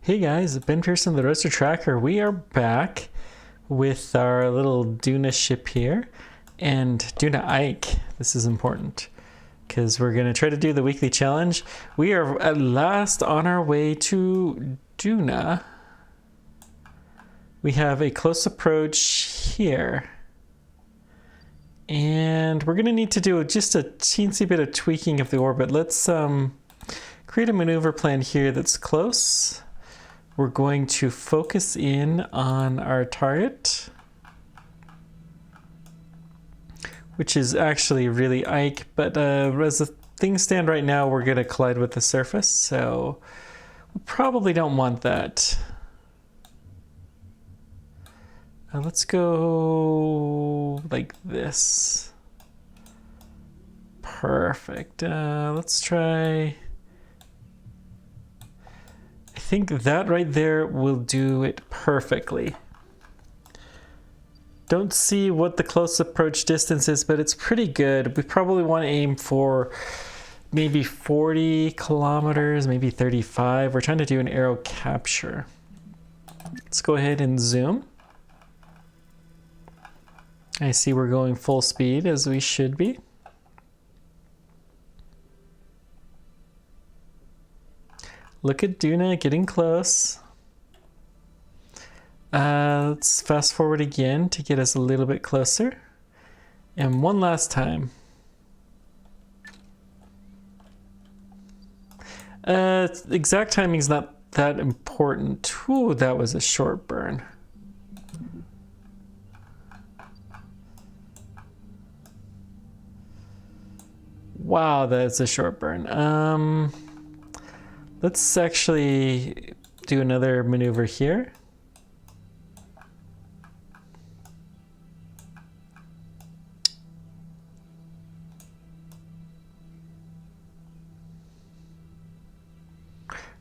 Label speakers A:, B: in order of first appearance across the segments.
A: Hey guys, Ben Pearson, the Roaster Tracker. We are back with our little Duna ship here. And Duna Ike, this is important because we're going to try to do the weekly challenge. We are at last on our way to Duna. We have a close approach here. And we're going to need to do just a teensy bit of tweaking of the orbit. Let's create a maneuver plan here that's close. We're going to focus in on our target, which is actually really Ike, but as the things stand right now, we're going to collide with the surface, so we probably don't want that. Let's go like this. Perfect. Let's try... I think that right there will do it perfectly. Don't see what the close approach distance is, but it's pretty good. We probably want to aim for maybe 40 kilometers, maybe 35. We're trying to do an aero capture. Let's go ahead and zoom. I see we're going full speed as we should be. Look at Duna getting close. Let's fast forward again to get us a little bit closer. And one last time. Exact timing is not that important. Ooh, that was a short burn. Wow, that's a short burn. Let's actually do another maneuver here.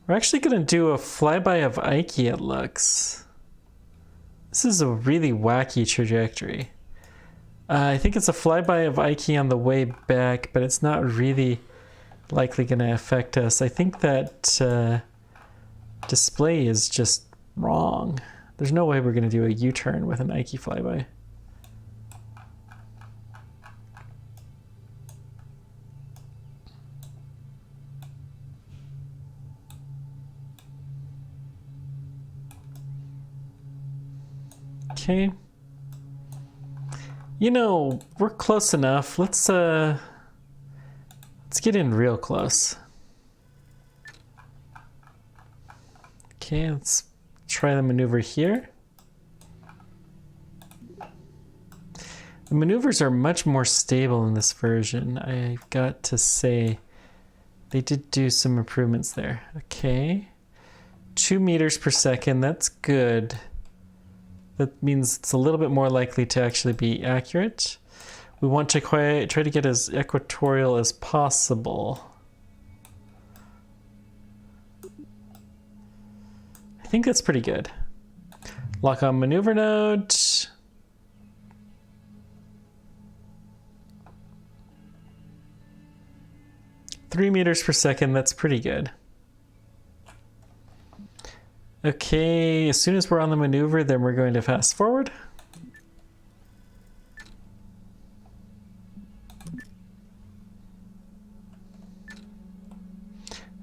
A: We're actually going to do a flyby of Ike, it looks. This is a really wacky trajectory. I think it's a flyby of Ike on the way back, but it's not really likely going to affect us. I think that display is just wrong. There's no way we're going to do a U-turn with an Ike flyby. Okay. You know, we're close enough. Let's get in real close. Okay, let's try the maneuver here. The maneuvers are much more stable in this version. I've got to say, they did do some improvements there. Okay, 2 meters per second, that's good. That means it's a little bit more likely to actually be accurate. We want to try to get as equatorial as possible. I think that's pretty good. Lock on maneuver node. Three meters per second, that's pretty good. Okay, as soon as we're on the maneuver, then we're going to fast forward.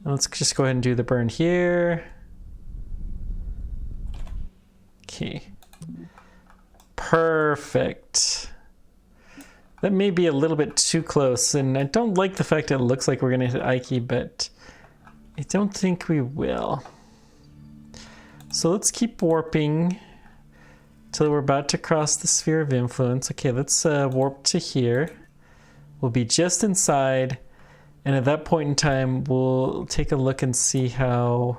A: Let's just go ahead and do the burn here. Okay. Perfect. That may be a little bit too close, and I don't like the fact that it looks like we're going to hit Ike, but I don't think we will. So let's keep warping till we're about to cross the sphere of influence. Okay, let's warp to here. We'll be just inside. And at that point in time, we'll take a look and see how...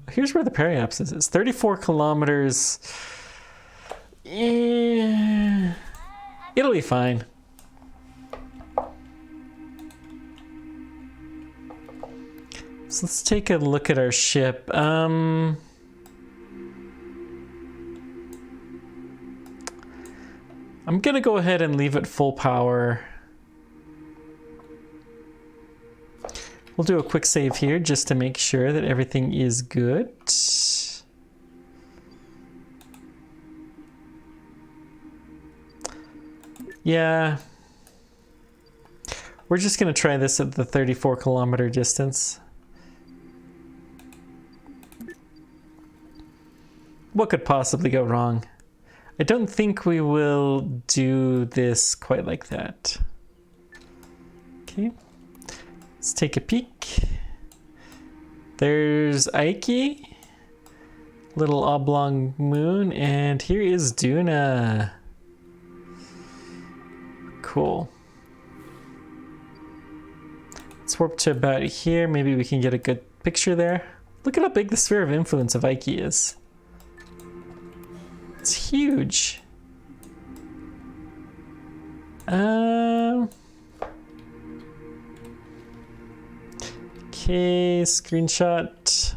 A: Here's where the periapsis is. 34 kilometers. It'll be fine. So let's take a look at our ship. I'm gonna go ahead and leave it full power. We'll do a quick save here just to make sure that everything is good. Yeah. We're just going to try this at the 34-kilometer distance. What could possibly go wrong? I don't think we will do this quite like that. Okay. Let's take a peek. There's Ike. Little oblong moon. And here is Duna. Cool. Let's warp to about here. Maybe we can get a good picture there. Look at how big the sphere of influence of Ike is. It's huge. Okay, screenshot.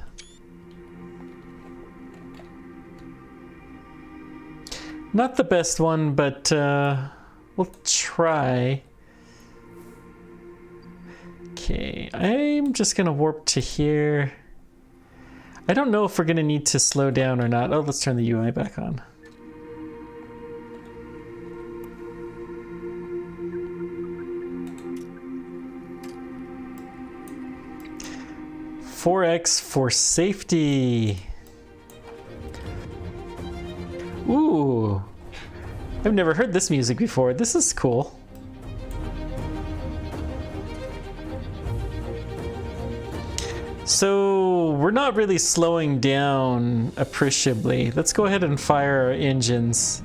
A: Not the best one, but we'll try. Okay, I'm just gonna warp to here. I don't know if we're gonna need to slow down or not. Oh, let's turn the UI back on. "4x for safety." Ooh, I've never heard this music before. This is cool. So we're not really slowing down appreciably. Let's go ahead and fire our engines.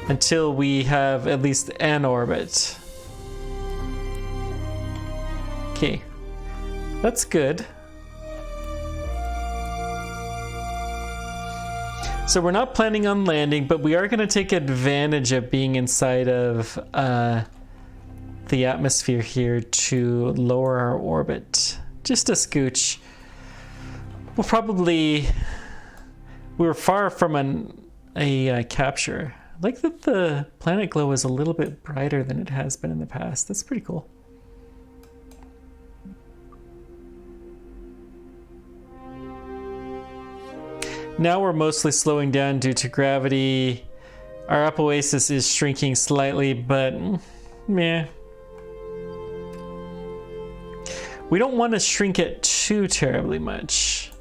A: Until we have at least an orbit. Okay, that's good. So we're not planning on landing, but we are going to take advantage of being inside of the atmosphere here to lower our orbit. Just a scooch. We're far from a capture. I like that the planet glow is a little bit brighter than it has been in the past. That's pretty cool. Now we're mostly slowing down due to gravity. Our apoapsis is shrinking slightly, but meh. We don't want to shrink it too terribly much.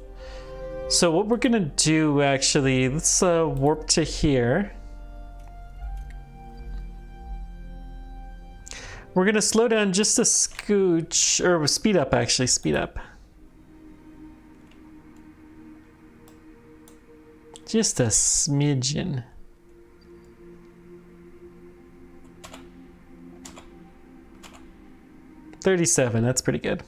A: So what we're gonna do actually, let's warp to here. We're gonna slow down just a scooch, or speed up actually, speed up. Just a smidgen. $37, that's pretty good.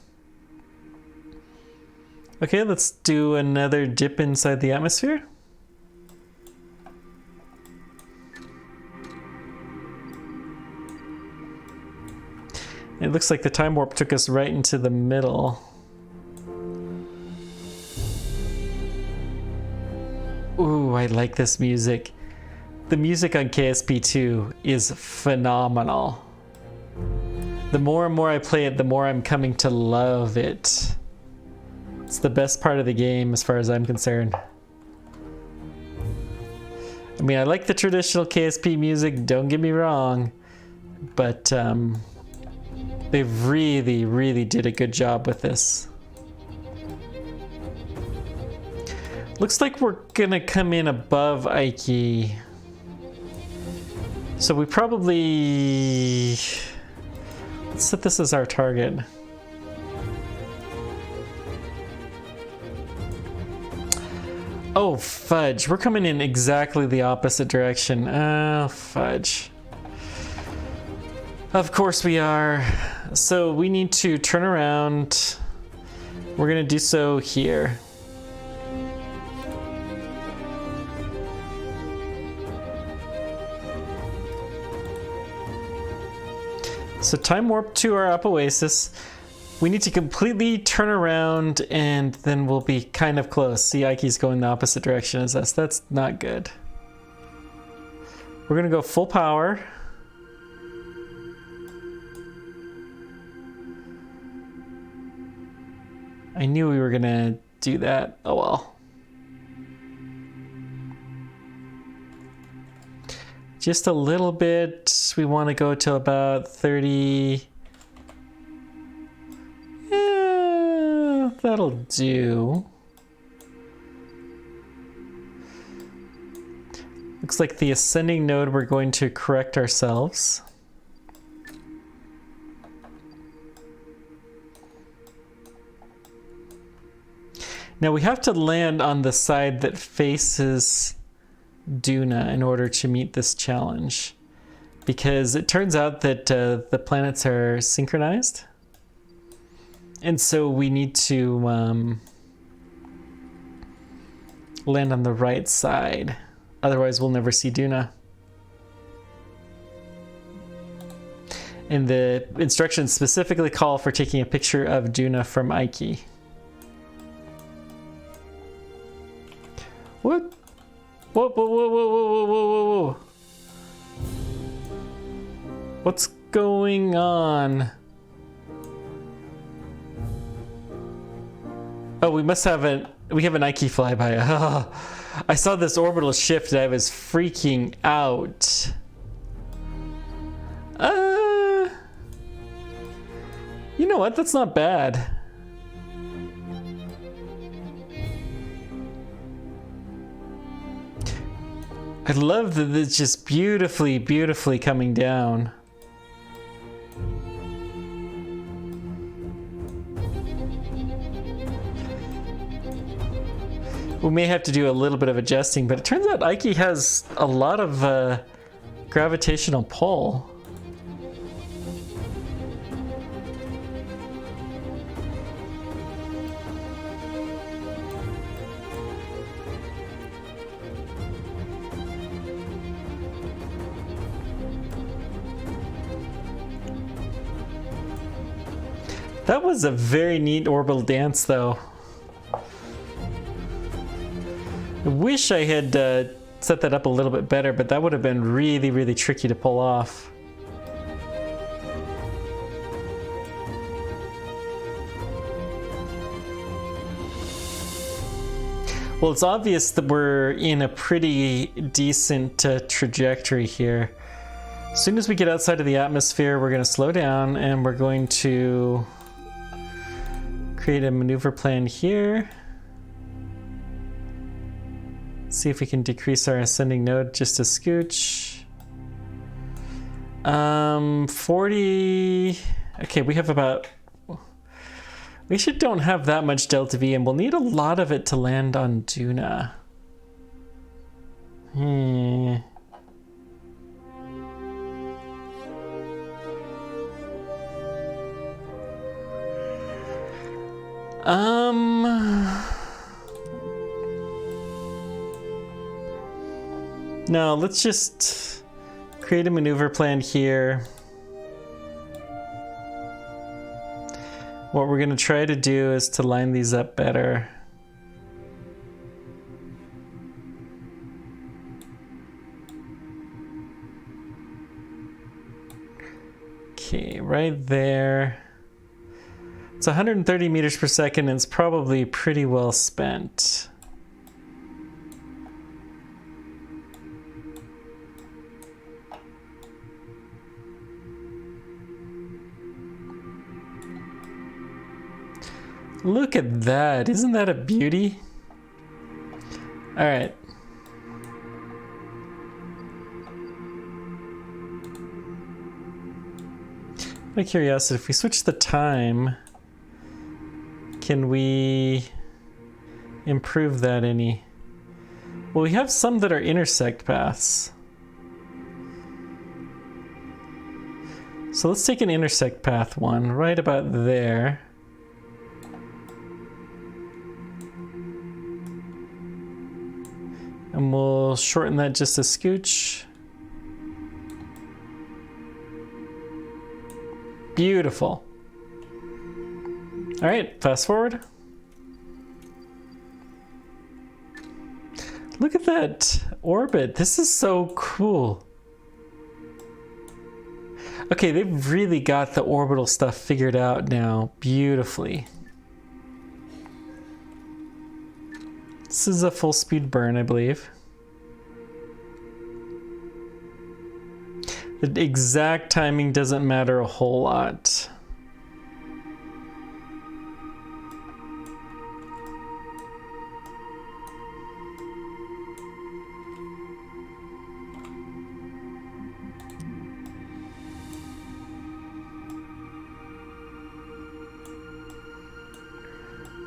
A: Okay, let's do another dip inside the atmosphere. It looks like the time warp took us right into the middle. Ooh, I like this music. The music on KSP2 is phenomenal. The more and more I play it, the more I'm coming to love it. It's the best part of the game as far as I'm concerned. I mean, I like the traditional KSP music, don't get me wrong, but they really, really did a good job with this. Looks like we're gonna come in above Ike. So we probably... Let's set this as our target. Oh, fudge. We're coming in exactly the opposite direction. Oh, fudge. Of course we are. So we need to turn around. We're gonna do so here. So time warp to our apoapsis. We need to completely turn around and then we'll be kind of close. See, Ike's going the opposite direction as us. That's not good. We're gonna go full power. I knew we were gonna do that. Oh well. Just a little bit. We want to go to about 30. Yeah, that'll do. Looks like the ascending node, we're going to correct ourselves. Now we have to land on the side that faces Duna in order to meet this challenge, because it turns out that the planets are synchronized, and so we need to land on the right side, otherwise we'll never see Duna. And the instructions specifically call for taking a picture of Duna from Ike. What? Whoa, whoa, whoa, whoa, whoa, whoa, whoa, whoa. What's going on? Oh, we must have we have an Ike flyby. Oh, I saw this orbital shift and I was freaking out. You know what? That's not bad. I love that it's just beautifully, beautifully coming down. We may have to do a little bit of adjusting, but it turns out Ike has a lot of gravitational pull. That was a very neat orbital dance, though. I wish I had set that up a little bit better, but that would have been really, really tricky to pull off. Well, it's obvious that we're in a pretty decent trajectory here. As soon as we get outside of the atmosphere, we're going to slow down and we're going to create a maneuver plan here. See if we can decrease our ascending node just a scooch. 40. Okay, we have about. We don't have that much delta V, and we'll need a lot of it to land on Duna. No, let's just create a maneuver plan here. What we're going to try to do is to line these up better. Okay, right there. It's 130 meters per second and it's probably pretty well spent. Look at that. Isn't that a beauty? All right. Out of curiosity, if we switch the time, can we improve that any? Well, we have some that are intersect paths. So let's take an intersect path one right about there. And we'll shorten that just a scooch. Beautiful. All right, fast forward. Look at that orbit. This is so cool. Okay, they've really got the orbital stuff figured out now beautifully. This is a full speed burn, I believe. The exact timing doesn't matter a whole lot.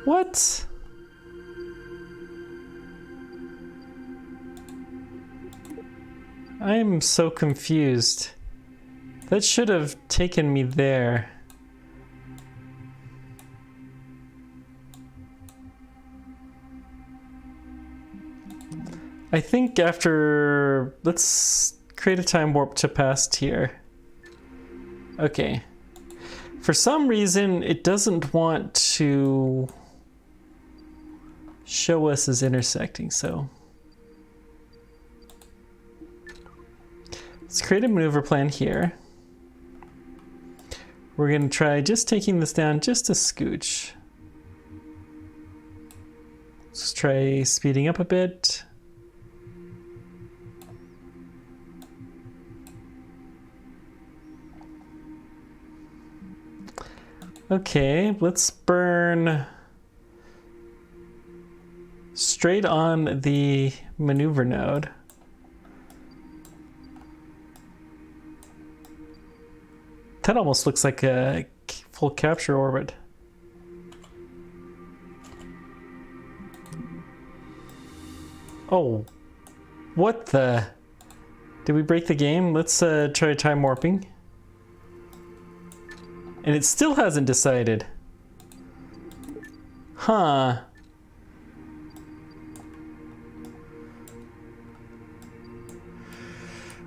A: What? I'm so confused. That should have taken me there. I think after... Let's create a time warp to past here. Okay. For some reason, it doesn't want to show us as intersecting, so... Let's create a maneuver plan here. We're going to try just taking this down just a scooch. Let's try speeding up a bit. Okay, let's burn straight on the maneuver node. That almost looks like a full capture orbit. Oh, what the? Did we break the game? Let's try time warping. And it still hasn't decided. Huh.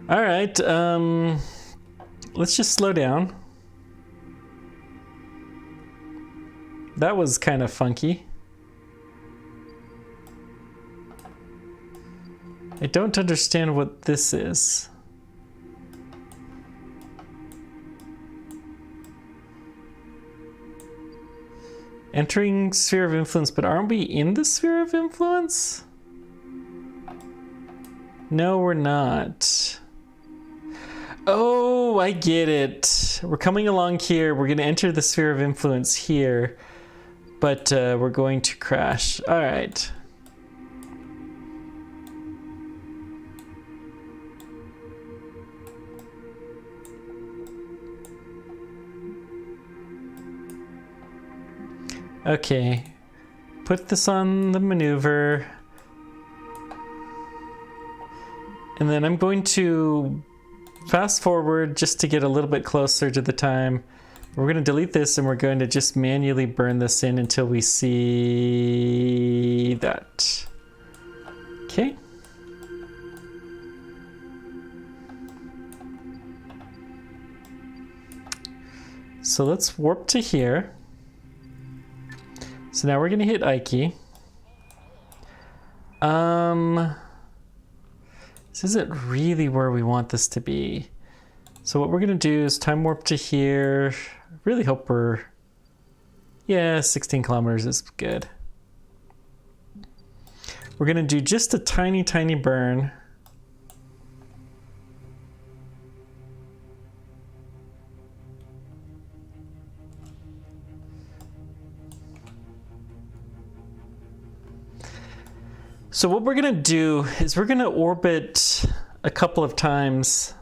A: All right, let's just slow down. That was kind of funky. I don't understand what this is. Entering sphere of influence, but aren't we in the sphere of influence? No, we're not. Oh, I get it. We're coming along here. We're going to enter the sphere of influence here, but we're going to crash. All right. Okay, put this on the maneuver. And then I'm going to fast forward just to get a little bit closer to the time. We're going to delete this and we're going to just manually burn this in until we see that. Okay. So let's warp to here. So now we're gonna hit Ike. This isn't really where we want this to be. So what we're gonna do is time warp to here. I really hope we're, yeah, 16 kilometers is good. We're gonna do just a tiny, tiny burn. So what we're gonna do is we're gonna orbit a couple of times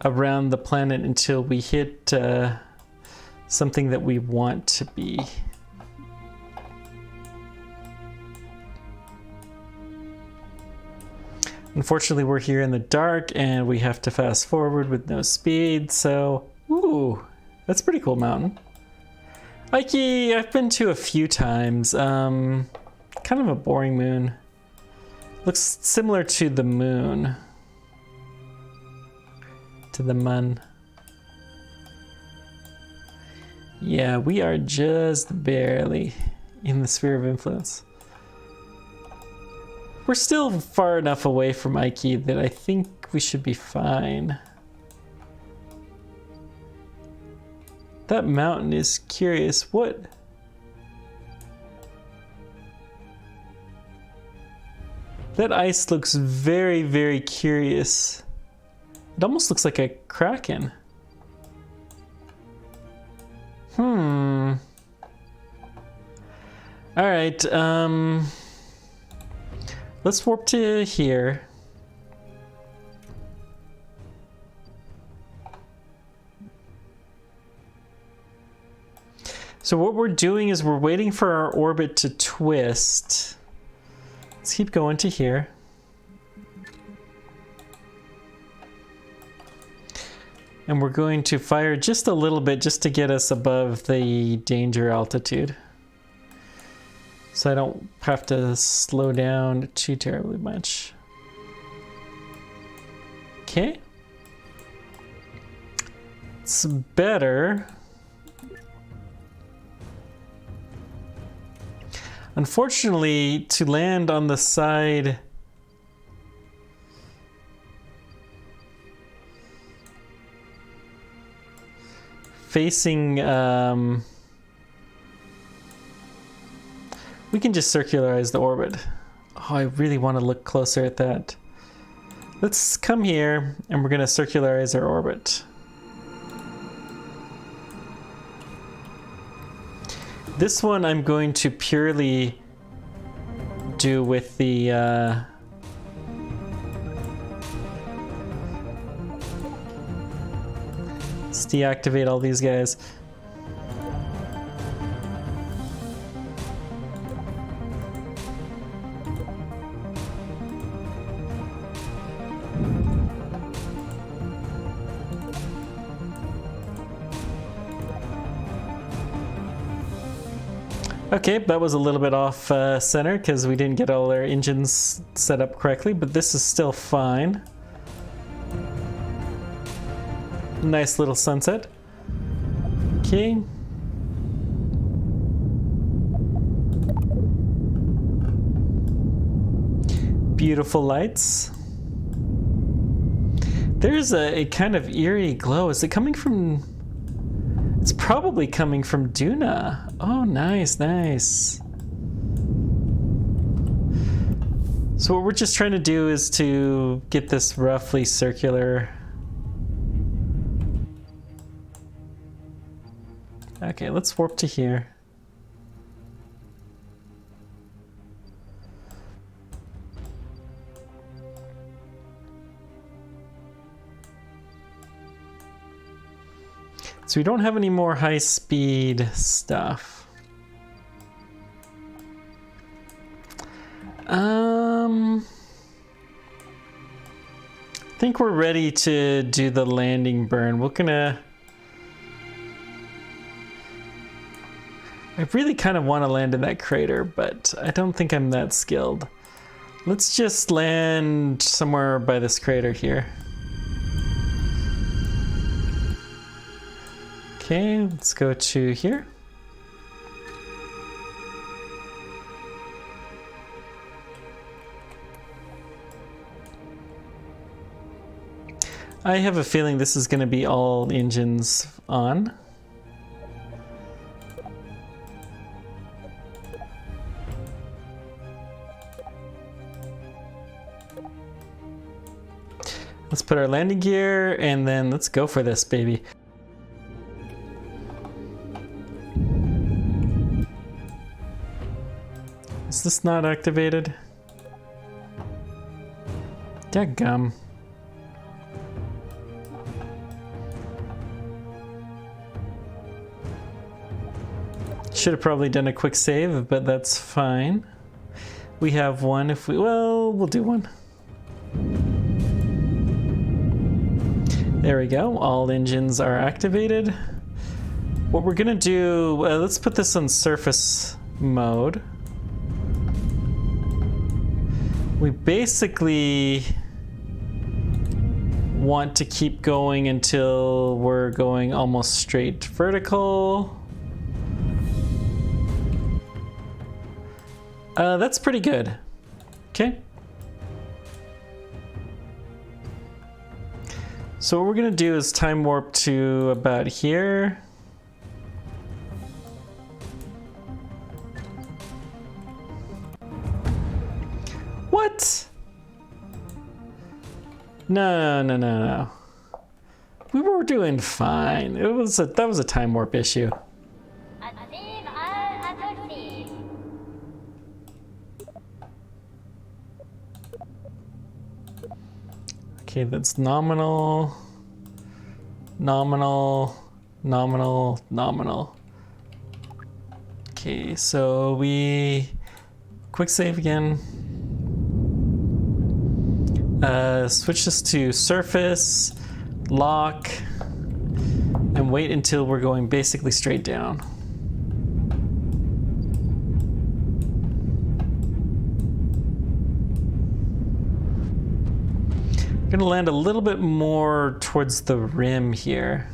A: around the planet until we hit something that we want to be. Unfortunately, we're here in the dark and we have to fast forward with no speed, so, ooh, that's a pretty cool mountain. Ike, I've been to a few times. Kind of a boring moon. Looks similar to the moon. To the mun. Yeah, we are just barely in the sphere of influence. We're still far enough away from Ike that I think we should be fine. That mountain is curious. What? That ice looks very, very curious. It almost looks like a kraken. All right, let's warp to here. So what we're doing is we're waiting for our orbit to twist. Let's keep going to here. And we're going to fire just a little bit just to get us above the danger altitude. So I don't have to slow down too terribly much. Okay. It's better. Unfortunately, to land on the side facing, we can just circularize the orbit. Oh, I really want to look closer at that. Let's come here and we're going to circularize our orbit. This one I'm going to purely do with the let's deactivate all these guys. Okay, that was a little bit off center because we didn't get all our engines set up correctly, but this is still fine. Nice little sunset. Okay. Beautiful lights. There's a kind of eerie glow. Is it coming from... It's probably coming from Duna. Oh, nice, nice. So what we're just trying to do is to get this roughly circular. Okay, let's warp to here. So we don't have any more high-speed stuff. I think we're ready to do the landing burn. We're gonna... I really kind of want to land in that crater, but I don't think I'm that skilled. Let's just land somewhere by this crater here. Okay, let's go to here. I have a feeling this is going to be all engines on. Let's put our landing gear and then let's go for this, baby. Is this not activated? Dadgum. Should have probably done a quick save, but that's fine. We have one if we, well, we'll do one. There we go, all engines are activated. What we're gonna do, let's put this on surface mode. We basically want to keep going until we're going almost straight vertical. That's pretty good. Okay. So what we're gonna do is time warp to about here. What? No. We were doing fine. That was a time warp issue. Okay, that's nominal. Okay, so we quick save again. Switch this to surface, lock, and wait until we're going basically straight down. I'm gonna land a little bit more towards the rim here.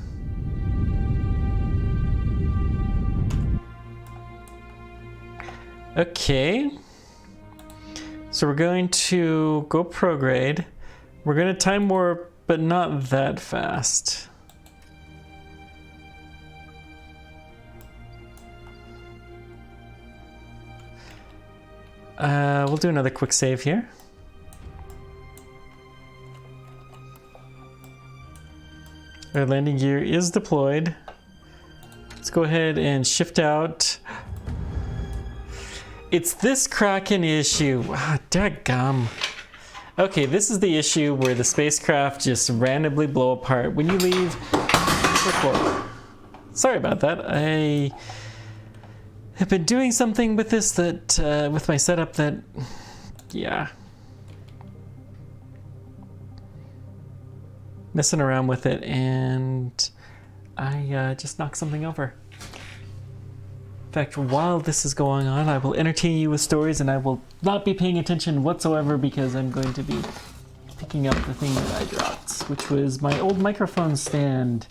A: Okay. So we're going to go prograde. We're going to time warp, but not that fast. We'll do another quick save here. Our landing gear is deployed. Let's go ahead and shift out. It's this Kraken issue. Ah, dadgum. Okay, this is the issue where the spacecraft just randomly blow apart when you leave. Sorry about that. I have been doing something with this that, with my setup that, yeah. Messing around with it and I just knocked something over. In fact, while this is going on, I will entertain you with stories and I will not be paying attention whatsoever because I'm going to be picking up the thing that I dropped, which was my old microphone stand.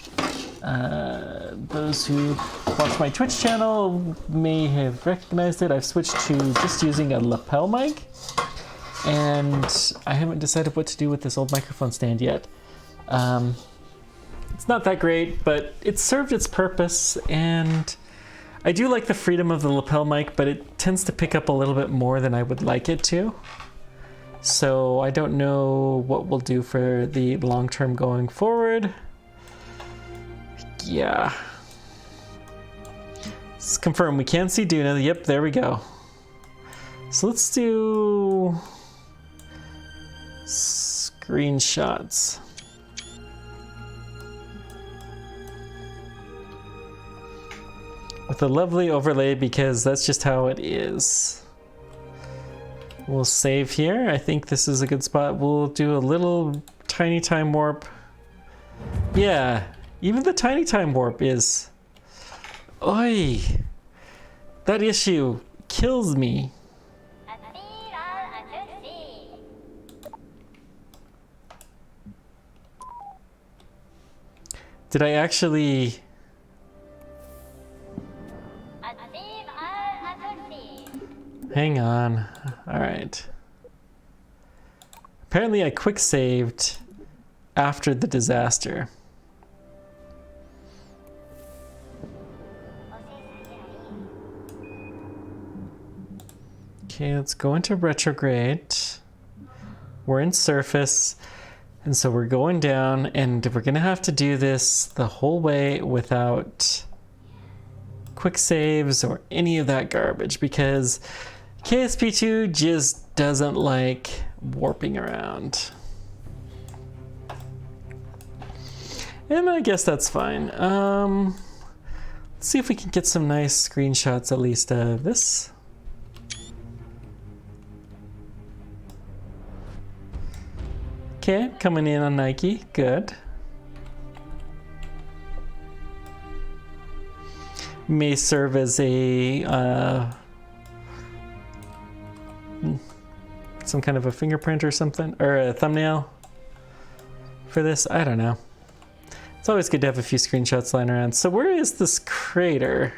A: Those who watch my Twitch channel may have recognized it. I've switched to just using a lapel mic, and I haven't decided what to do with this old microphone stand yet. It's not that great, but it served its purpose, and I do like the freedom of the lapel mic, but it tends to pick up a little bit more than I would like it to. So I don't know what we'll do for the long term going forward. Yeah. Let's confirm we can see Duna. Yep, there we go. So let's do screenshots. With a lovely overlay because that's just how it is. We'll save here. I think this is a good spot. We'll do a little tiny time warp. Yeah, even the tiny time warp is... Oi! That issue kills me. Did I actually... Hang on. All right. Apparently I quick saved after the disaster. Okay, let's go into retrograde. We're in surface, and so we're going down, and we're gonna have to do this the whole way without quick saves or any of that garbage because KSP2 just doesn't like warping around. And I guess that's fine. Let's see if we can get some nice screenshots at least of this. Okay, coming in on Nike, good. May serve as a some kind of a fingerprint or something, or a thumbnail for this. I don't know. It's always good to have a few screenshots lying around. So where is this crater?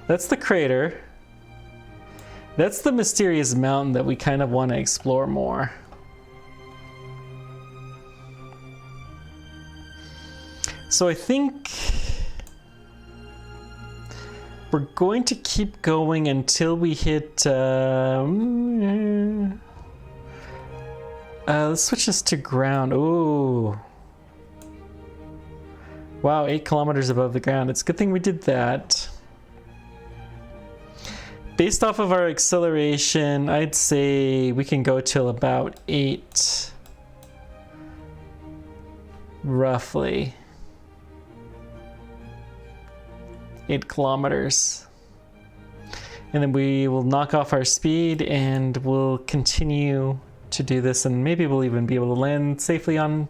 A: That's the crater. That's the mysterious mountain that we kind of want to explore more. So I think we're going to keep going until we hit... Let's switch this to ground. Ooh. Wow, 8 kilometers above the ground. It's a good thing we did that. Based off of our acceleration, I'd say we can go till about 8. Roughly. 8 kilometers. And then we will knock off our speed and we'll continue to do this, and maybe we'll even be able to land safely on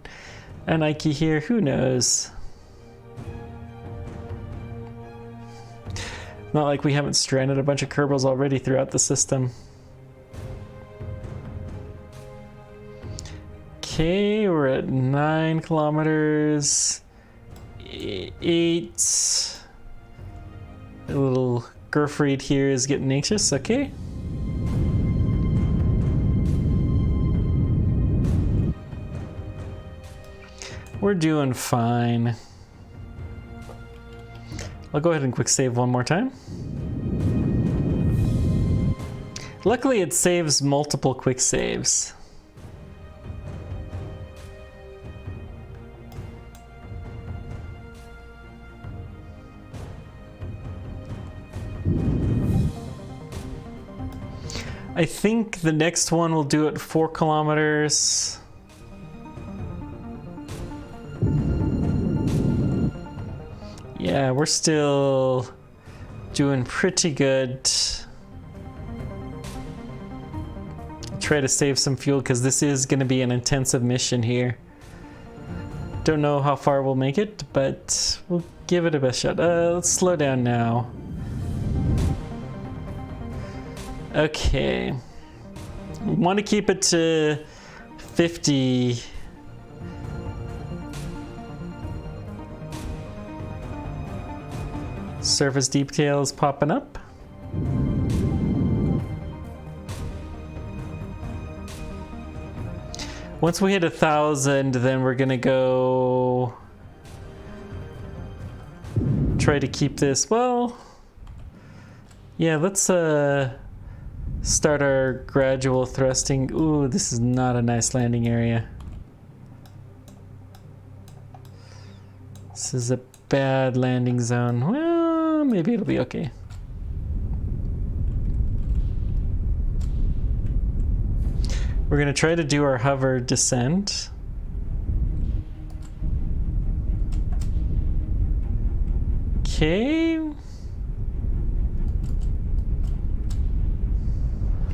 A: an Nike here. Who knows? Not like we haven't stranded a bunch of Kerbals already throughout the system. Okay, we're at 9 kilometers. 8. A little Gerfried here is getting anxious. Okay. We're doing fine. I'll go ahead and quick save one more time. Luckily it saves multiple quick saves. I think the next one will do it 4 kilometers. Yeah, we're still doing pretty good. Try to save some fuel because this is going to be an intensive mission here. Don't know how far we'll make it, but we'll give it a best shot. Let's slow down now. Okay. We want to keep it to 50. Surface details popping up. Once we hit 1,000, then we're gonna go try to keep this. Well, yeah, let's start our gradual thrusting. Ooh, this is not a nice landing area. This is a bad landing zone. Well, maybe it'll be okay. We're gonna try to do our hover descent. Okay.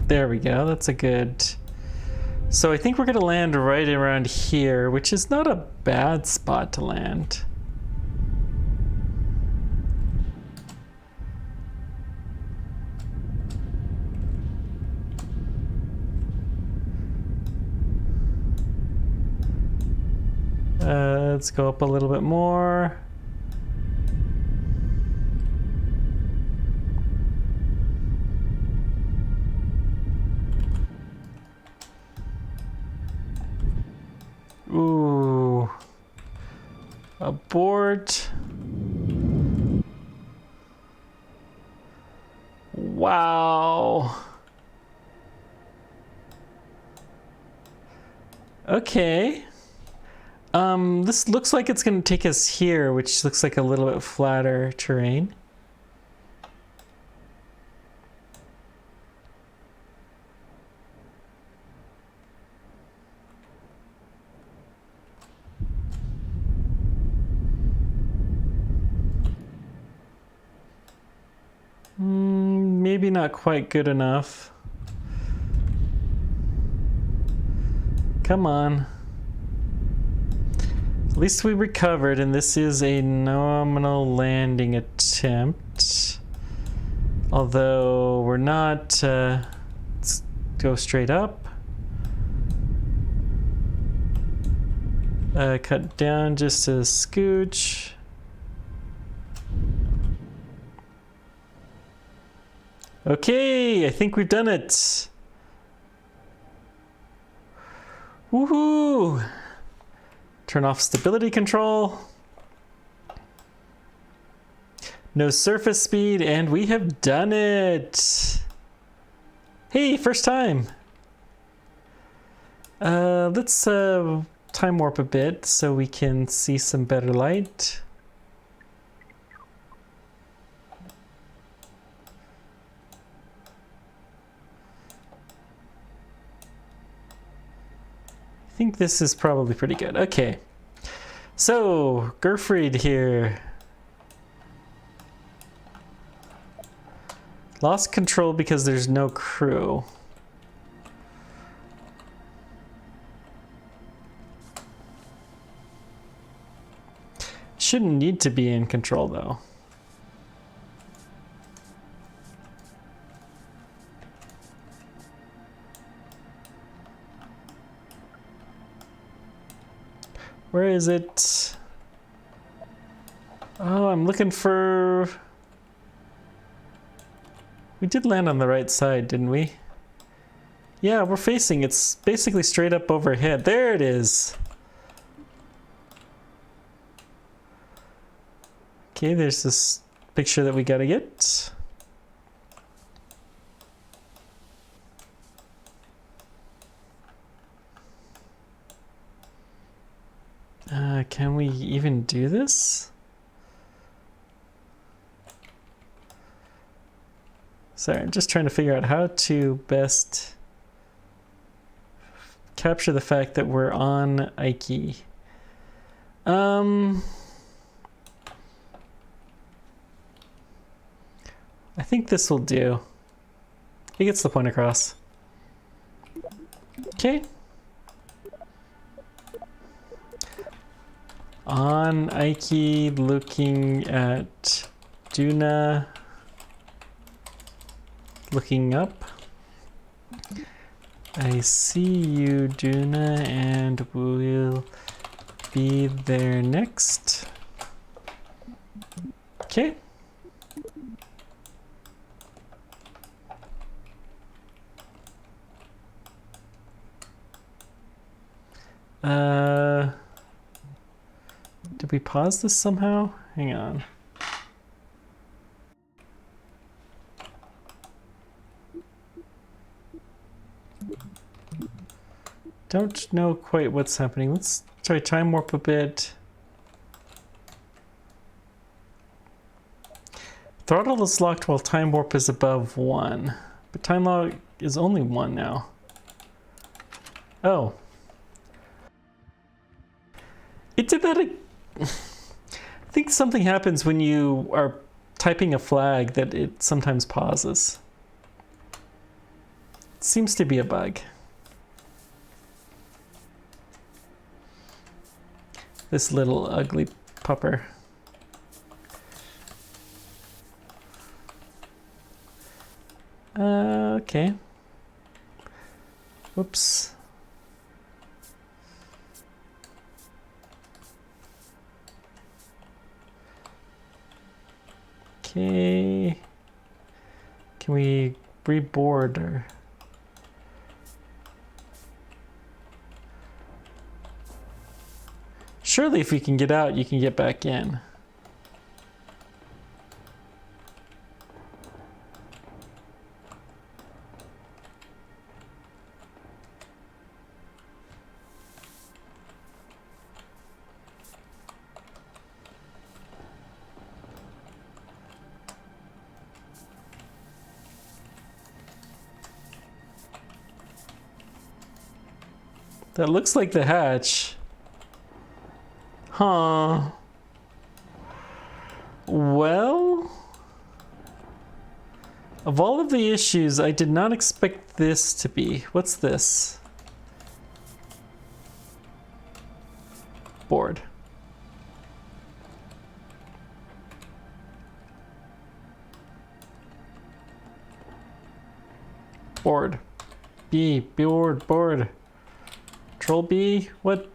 A: There we go, that's a good... So I think we're gonna land right around here, which is not a bad spot to land. Let's go up a little bit more. Ooh. Abort. Wow. Okay. This looks like it's going to take us here, which looks like a little bit flatter terrain. Maybe not quite good enough. Come on. At least we recovered, and this is a nominal landing attempt. Although we're not, let's go straight up. Cut down just a scooch. Okay, I think we've done it. Woohoo! Turn off stability control. No surface speed, and we have done it. Hey, first time. Let's time warp a bit so we can see some better light. I think this is probably pretty good. Okay. So, Gerfried here. Lost control because there's no crew. Shouldn't need to be in control though. Where is it? Oh, I'm looking for... We did land on the right side, didn't we? Yeah, we're facing. It's basically straight up overhead. There it is. Okay, there's this picture that we gotta get. Can we even do this? Sorry, I'm just trying to figure out how to best capture the fact that we're on Ike. I think this will do. It gets the point across. Okay. On Ike, looking at Duna, looking up. I see you, Duna, and we'll be there next. Okay. Did we pause this somehow? Hang on. Don't know quite what's happening. Let's try time warp a bit. Throttle is locked while time warp is above 1. But time lock is only 1 now. Oh. It did that. I think something happens when you are typing a flag that it sometimes pauses. It seems to be a bug. This little ugly pupper. Okay. Whoops. Okay. Can we reboard or... Surely if you can get out, you can get back in. That looks like the hatch. Huh. Well, of all of the issues, I did not expect this to be. What's this? Board. Board. Board. Control B? What?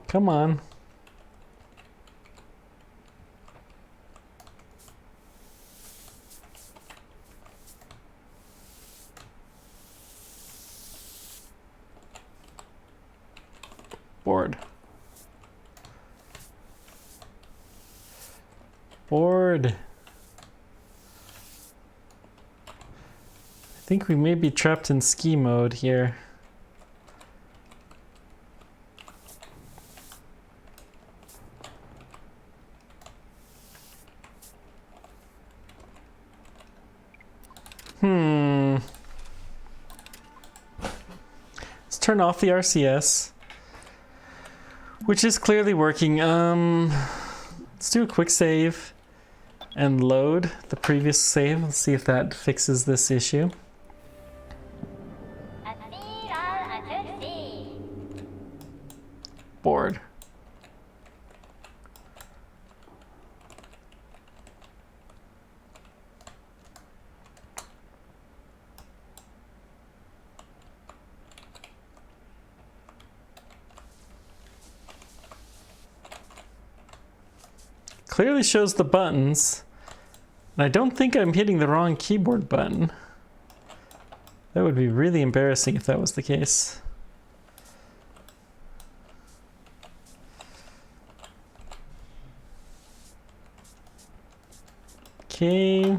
A: Come on. Board. I think we may be trapped in ski mode here. Let's turn off the RCS, which is clearly working. Let's do a quick save and load the previous save. Let's see if that fixes this issue. Board. Clearly shows the buttons, and I don't think I'm hitting the wrong keyboard button. That would be really embarrassing if that was the case. Okay.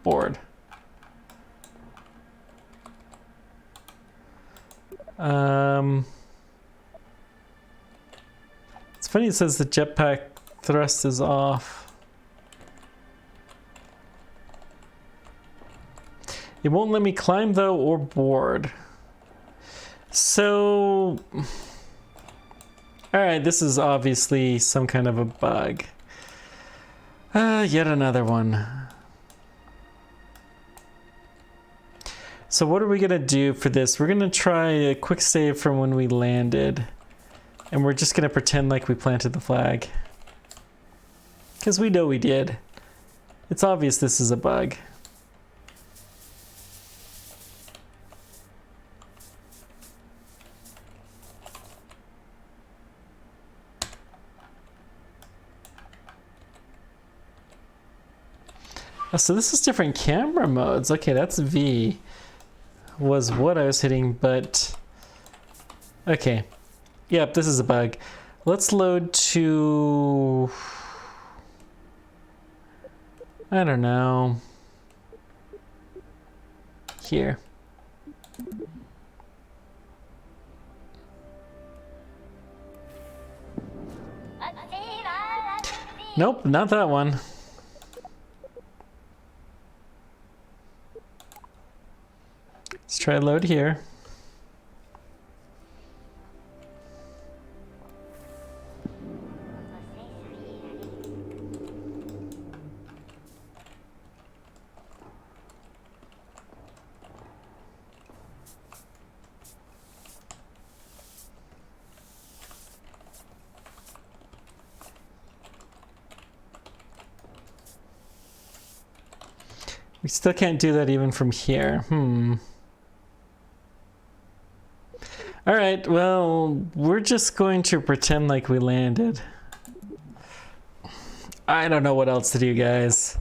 A: Board. It's funny it says the jetpack thrust is off. It won't let me climb though or board. So, alright, this is obviously some kind of a bug. Yet another one. So what are we gonna do for this? We're gonna try a quick save from when we landed. And we're just gonna pretend like we planted the flag. Because we know we did. It's obvious this is a bug. Oh, so this is different camera modes. Okay, that's V. Was what I was hitting, but okay. Yep, this is a bug. Let's load to, I don't know, here. Nope, not that one. Let's try load here. We still can't do that even from here. All right, well, we're just going to pretend like we landed. I don't know what else to do, guys.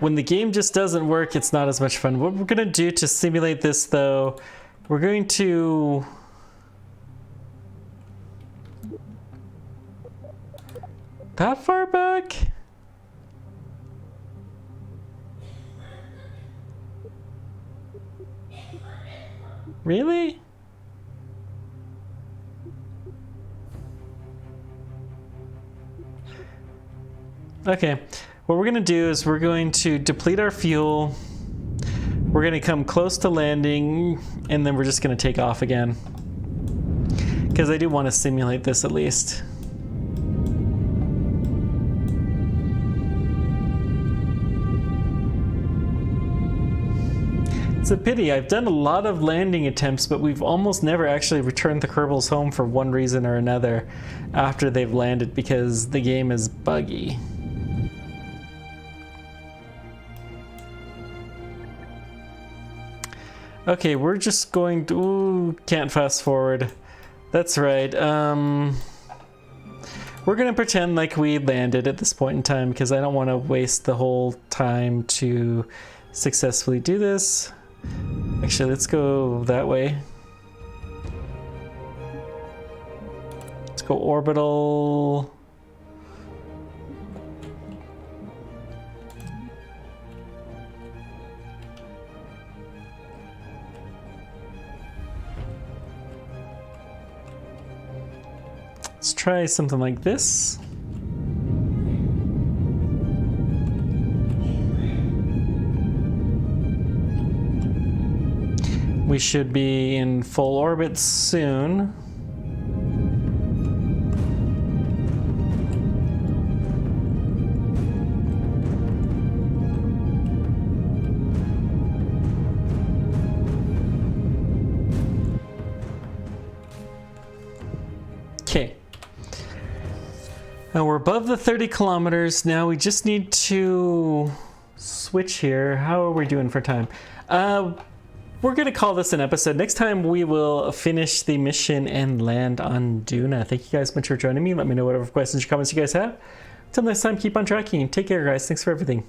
A: When the game just doesn't work, it's not as much fun. What we're gonna do to simulate this, though, we're going to... that far back? Really? Okay, what we're gonna do is we're going to deplete our fuel. We're gonna come close to landing, and then we're just gonna take off again. Because I do want to simulate this at least. It's a pity. I've done a lot of landing attempts, but we've almost never actually returned the Kerbals home for one reason or another after they've landed, because the game is buggy. Okay, we're just going to... ooh, can't fast forward. That's right. We're gonna pretend like we landed at this point in time, because I don't want to waste the whole time to successfully do this. Actually, let's go that way. Let's go orbital. Let's try something like this. We should be in full orbit soon. Okay. Now we're above the 30 kilometers. Now we just need to switch here. How are we doing for time? We're going to call this an episode. Next time we will finish the mission and land on Duna. Thank you guys so much for joining me. Let me know whatever questions or comments you guys have. Until next time, keep on tracking. Take care, guys. Thanks for everything.